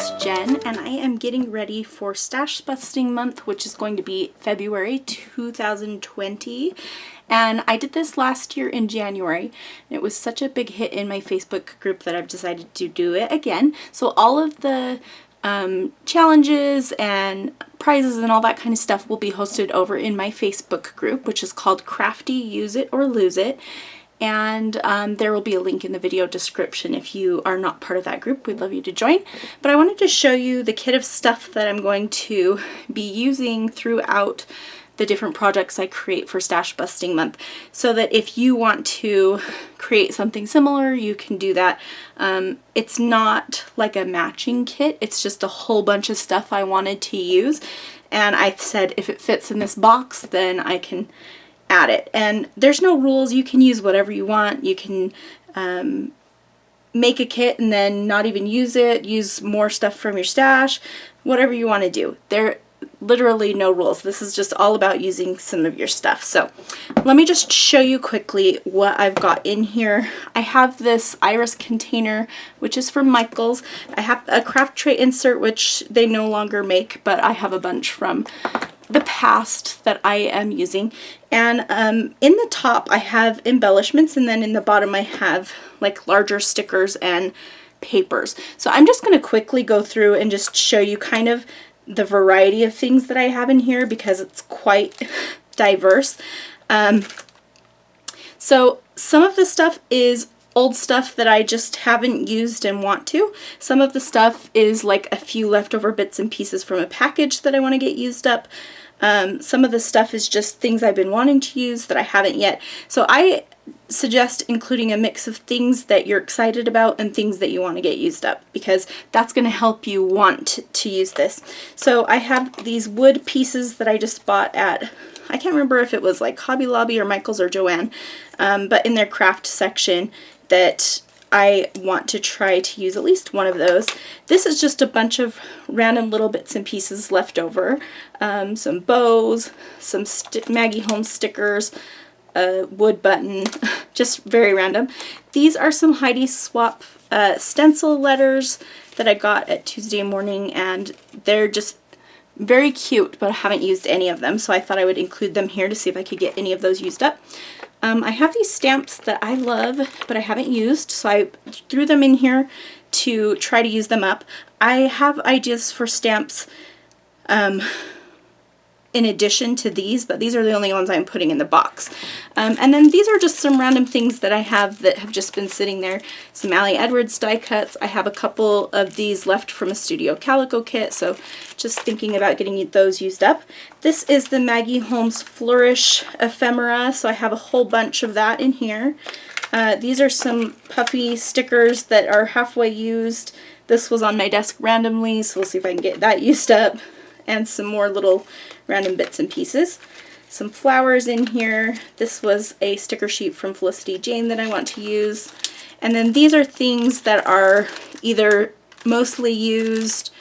it's Jen, and I am getting ready for Stash Busting month, which is going to be February 2020. And I did this last year in January, and it was such a big hit in my Facebook group that I've decided to do it again. So all of the challenges and prizes and all that kind of stuff will be hosted over in my Facebook group, which is called Crafty Use It or Lose It. And there will be a link in the video description if you are not part of that group. We'd love you to join. But I wanted to show you the kit of stuff that I'm going to be using throughout the different projects I create for Stash Busting month, so that if you want to create something similar, you can do that. It's not like a matching kit, it's just a whole bunch of stuff I wanted to use, and I said if it fits in this box, then I can add it. And there's no rules, you can use whatever you want. You can make a kit and then not even use it, use more stuff from your stash, whatever you want to do. There literally no rules. This is just all about using some of your stuff. So let me just show you quickly what I've got in here. I have this iris container, which is from Michaels. I have a craft tray insert, which they no longer make, but I have a bunch from the past that I am using. And in the top I have embellishments, and then in the bottom I have like larger stickers and papers. So I'm just going to quickly go through and just show you kind of the variety of things that I have in here, because it's quite diverse. So some of the stuff is old stuff that I just haven't used and want to. Some of the stuff is like a few leftover bits and pieces from a package that I want to get used up. Some of the stuff is just things I've been wanting to use that I haven't yet. So I suggest including a mix of things that you're excited about and things that you want to get used up, because that's going to help you want to use this. So I have these wood pieces that I just bought at, I can't remember if it was like Hobby Lobby or Michaels or Joann, but in their craft section, that I want to try to use at least one of those. This is just a bunch of random little bits and pieces left over. Some bows, some Maggie Holmes stickers, a wood button, just very random. These are some Heidi Swap stencil letters that I got at Tuesday morning, and they're just very cute, but I haven't used any of them, so I thought I would include them here to see if I could get any of those used up. I have these stamps that I love, but I haven't used, so I threw them in here to try to use them up. I have ideas for stamps in addition to these, but these are the only ones I'm putting in the box. And then these are just some random things that I have that have just been sitting there. Some Allie Edwards die cuts. I have a couple of these left from a Studio Calico kit, so just thinking about getting those used up. This is the Maggie Holmes Flourish ephemera, so I have a whole bunch of that in here. These are some puffy stickers that are halfway used. This was on my desk randomly, so we'll see if I can get that used up. And some more little random bits and pieces. Some flowers in here. This was a sticker sheet from Felicity Jane that I want to use. And then these are things that are either mostly used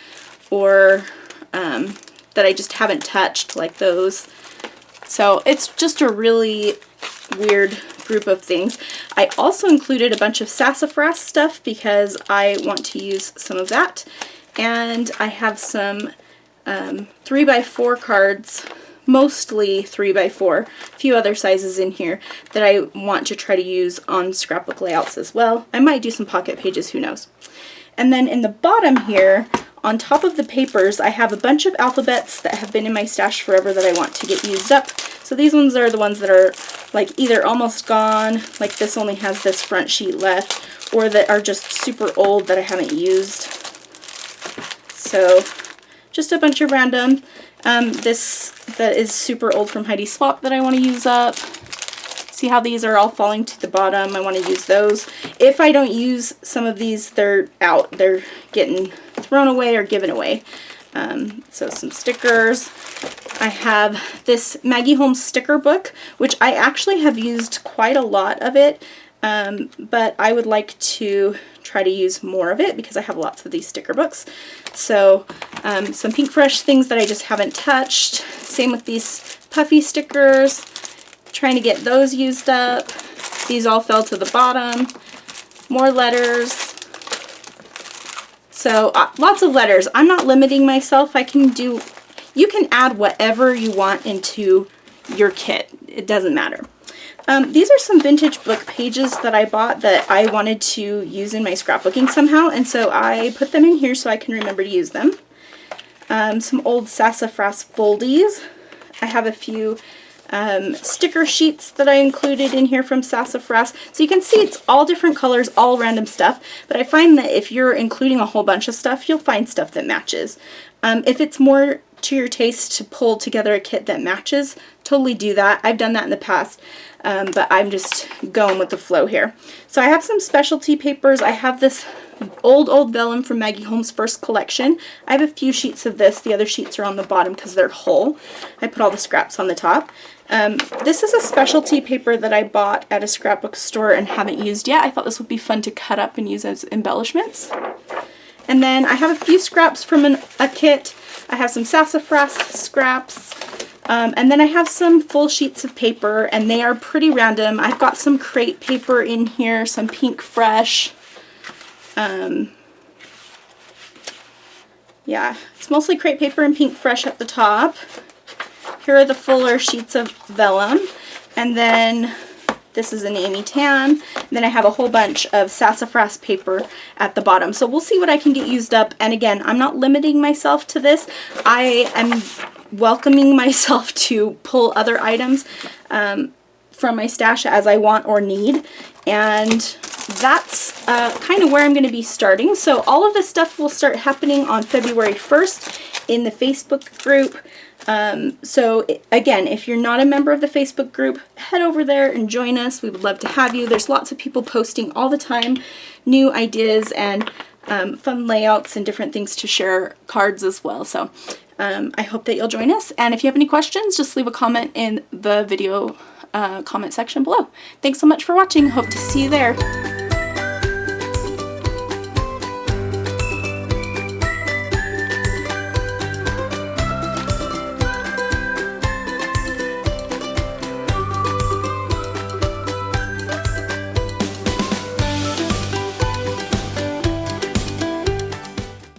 or that I just haven't touched, like those. So it's just a really weird group of things. I also included a bunch of sassafras stuff because I want to use some of that. And I have some 3x4 cards, mostly 3x4, a few other sizes in here that I want to try to use on scrapbook layouts as well. I might do some pocket pages, who knows. And then in the bottom here, on top of the papers, I have a bunch of alphabets that have been in my stash forever that I want to get used up. So these ones are the ones that are like either almost gone, like this only has this front sheet left, or that are just super old that I haven't used. So just a bunch of random. This that is super old from Heidi Swap that I want to use up. See how these are all falling to the bottom? I want to use those. If I don't use some of these, they're out. They're getting thrown away or given away. So some stickers. I have this Maggie Holmes sticker book, which I actually have used quite a lot of it, but I would like to try to use more of it because I have lots of these sticker books. So some Pink Fresh things that I just haven't touched. Same with these puffy stickers. Trying to get those used up. These all fell to the bottom. More letters. So lots of letters. I'm not limiting myself. You can add whatever you want into your kit. It doesn't matter. These are some vintage book pages that I bought that I wanted to use in my scrapbooking somehow, and so I put them in here so I can remember to use them. Some old sassafras foldies. I have a few sticker sheets that I included in here from Sassafras. So you can see it's all different colors, all random stuff, but I find that if you're including a whole bunch of stuff, you'll find stuff that matches. If it's more to your taste to pull together a kit that matches, totally do that. I've done that in the past, but I'm just going with the flow here. So I have some specialty papers. I have this old vellum from Maggie Holmes' first collection. I have a few sheets of this. The other sheets are on the bottom because they're whole. I put all the scraps on the top. This is a specialty paper that I bought at a scrapbook store and haven't used yet. I thought this would be fun to cut up and use as embellishments. And then I have a few scraps from a kit. I have some sassafras scraps. And then I have some full sheets of paper, and they are pretty random. I've got some crepe paper in here, some pink fresh. Yeah, it's mostly crepe paper and pink fresh at the top. Here are the fuller sheets of vellum. And then this is an Amy Tan. And then I have a whole bunch of sassafras paper at the bottom. So we'll see what I can get used up. And again, I'm not limiting myself to this. I am welcoming myself to pull other items from my stash as I want or need. And that's kind of where I'm going to be starting. So all of this stuff will start happening on February 1st in the Facebook group. So again, if you're not a member of the Facebook group, head over there and join us. We would love to have you. There's lots of people posting all the time, new ideas and fun layouts and different things to share, cards as well. So I hope that you'll join us. And if you have any questions, just leave a comment in the video comment section below. Thanks so much for watching. Hope to see you there.